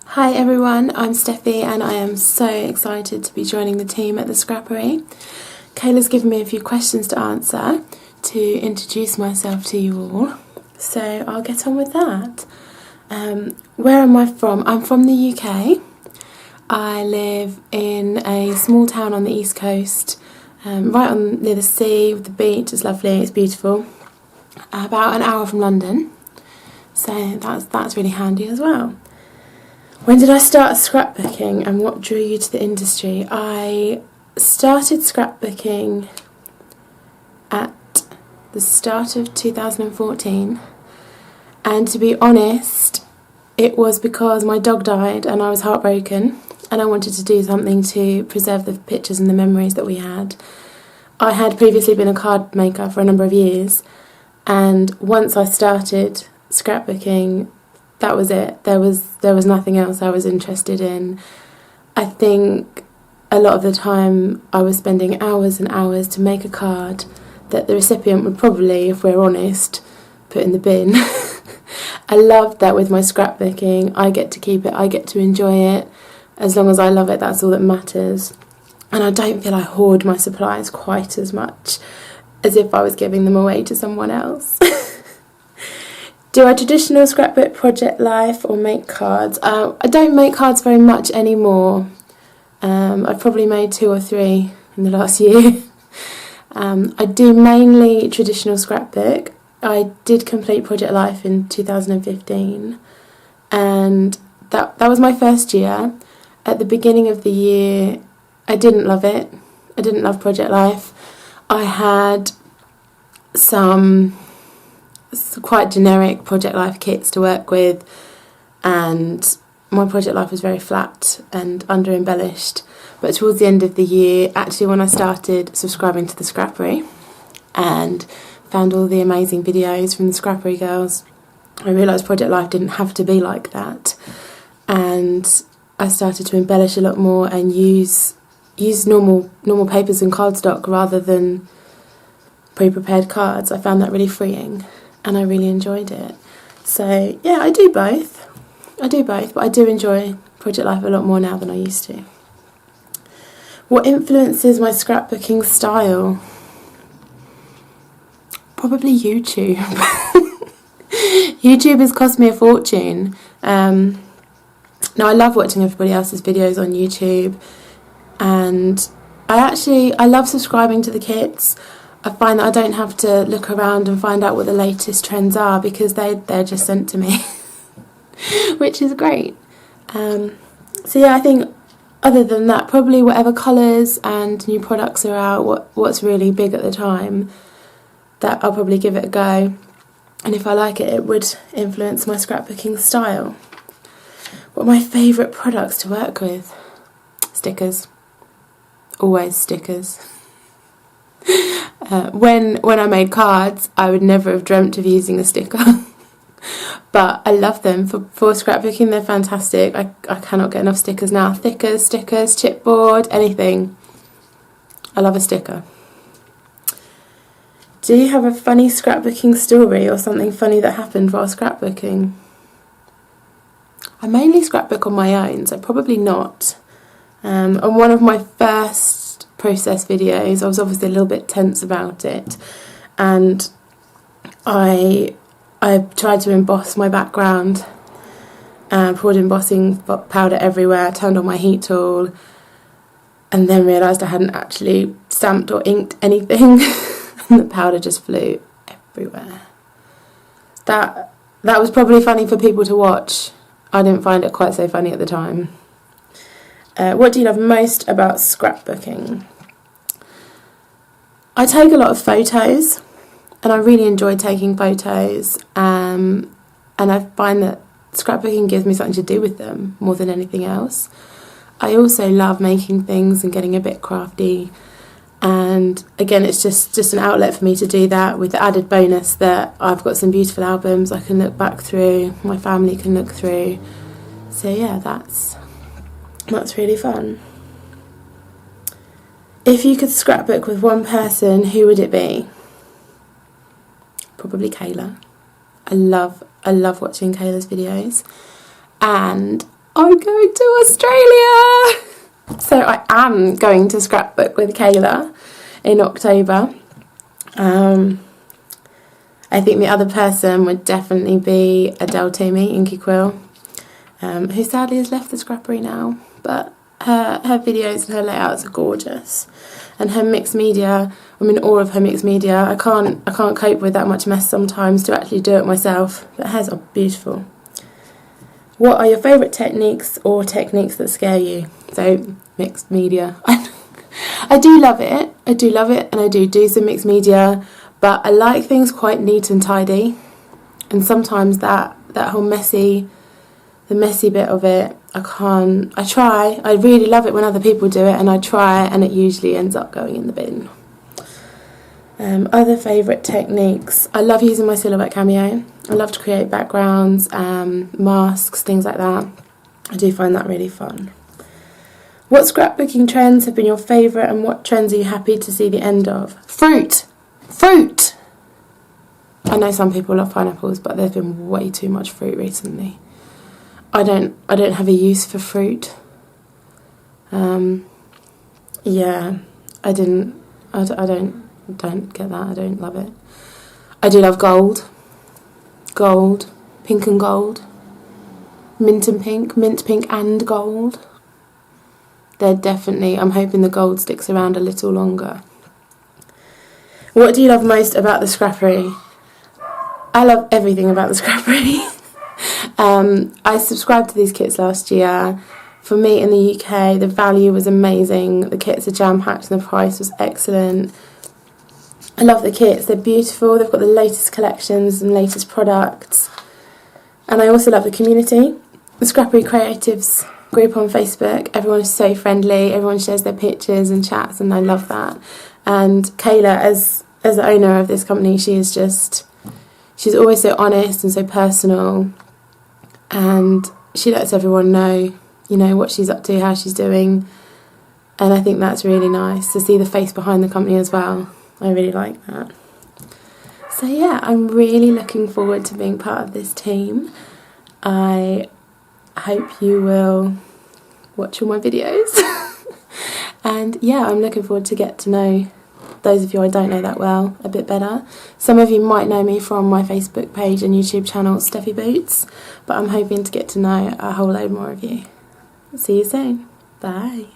Hi everyone, I'm Stephie and I am so excited to be joining the team at the Scrappery. Kayla's given me a few questions to answer to introduce myself to you all, so I'll get on with that. Where am I from? I'm from the UK. I live in a small town on the east coast, right near the sea with the beach. It's lovely, it's beautiful. About an hour from London, so that's really handy as well. When did I start scrapbooking and what drew you to the industry? I started scrapbooking at the start of 2014, and to be honest, it was because my dog died and I was heartbroken and I wanted to do something to preserve the pictures and the memories that we had. I had previously been a card maker for a number of years, and once I started scrapbooking, that was it. There was nothing else I was interested in. I think a lot of the time I was spending hours and hours to make a card that the recipient would probably, if we're honest, put in the bin. I loved that with my scrapbooking. I get to keep it, I get to enjoy it. As long as I love it, that's all that matters. And I don't feel I hoard my supplies quite as much as if I was giving them away to someone else. Do I traditional scrapbook project life or make cards? I don't make cards very much anymore. I've probably made 2 or 3 in the last year. I do mainly traditional scrapbook. I did complete Project Life in 2015, and that was my first year. At the beginning of the year, I didn't love it. I didn't love Project Life. I had some quite generic Project Life kits to work with, and my Project Life was very flat and under embellished. But towards the end of the year, actually when I started subscribing to the Scrappery and found all the amazing videos from the Scrappery girls, I realised Project Life didn't have to be like that, and I started to embellish a lot more and use normal papers and cardstock rather than pre-prepared cards. I found that really freeing and I really enjoyed it. So yeah, I do both, but I do enjoy Project Life a lot more now than I used to. What influences my scrapbooking style? Probably YouTube. YouTube has cost me a fortune. Now I love watching everybody else's videos on YouTube, and I love subscribing to the kits. I find that I don't have to look around and find out what the latest trends are because they're just sent to me, which is great. So yeah, I think other than that, probably whatever colours and new products are out, what's really big at the time, that I'll probably give it a go. And if I like it, it would influence my scrapbooking style. What are my favourite products to work with? Stickers. Always stickers. When I made cards, I would never have dreamt of using a sticker. But I love them. For scrapbooking, they're fantastic. I cannot get enough stickers now. Stickers, chipboard, anything. I love a sticker. Do you have a funny scrapbooking story or something funny that happened while scrapbooking? I mainly scrapbook on my own, so probably not. On one of my first process videos, I was obviously a little bit tense about it, and I tried to emboss my background, poured embossing powder everywhere, turned on my heat tool, and then realised I hadn't actually stamped or inked anything and the powder just flew everywhere. That was probably funny for people to watch. I didn't find it quite so funny at the time. What do you love most about scrapbooking? I take a lot of photos, and I really enjoy taking photos, and I find that scrapbooking gives me something to do with them more than anything else. I also love making things and getting a bit crafty, and again, it's just an outlet for me to do that, with the added bonus that I've got some beautiful albums I can look back through, my family can look through. So yeah, that's really fun. If you could scrapbook with one person, who would it be? Probably Kayla. I love watching Kayla's videos, and I'm going to Australia! So I am going to scrapbook with Kayla in October. I think the other person would definitely be Adele Toomey, Inky Quill, who sadly has left the scrappery now, but her videos and her layouts are gorgeous. And her mixed media, I mean all of her mixed media, I can't cope with that much mess sometimes to actually do it myself, but hers are beautiful. What are your favourite techniques or techniques that scare you? So, mixed media. I do love it, and I do some mixed media, but I like things quite neat and tidy, and sometimes that whole messy bit of it, I really love it when other people do it, and I try, and it usually ends up going in the bin. Other favourite techniques, I love using my silhouette cameo. I love to create backgrounds, masks, things like that. I do find that really fun. What scrapbooking trends have been your favourite, and what trends are you happy to see the end of? Fruit! I know some people love pineapples, but there's been way too much fruit recently. I don't have a use for fruit. Yeah, I don't get that. I don't love it. I do love gold, pink and gold, mint pink and gold. They're definitely, I'm hoping the gold sticks around a little longer. What do you love most about the scrappery? I love everything about the scrappery. I subscribed to these kits last year. For me in the UK, the value was amazing. The kits are jam-packed and the price was excellent. I love the kits, they're beautiful, they've got the latest collections and latest products. And I also love the community. The Scrappery Creatives group on Facebook, everyone is so friendly, everyone shares their pictures and chats, and I love that. And Kayla, as the owner of this company, she's always so honest and so personal, and she lets everyone know, what she's up to, how she's doing, and I think that's really nice to see the face behind the company as well. I really like that. So yeah, I'm really looking forward to being part of this team. I hope you will watch all my videos. And yeah, I'm looking forward to get to know those of you I don't know that well a bit better. Some of you might know me from my Facebook page and YouTube channel, Stephie Boots, but I'm hoping to get to know a whole load more of you. See you soon. Bye.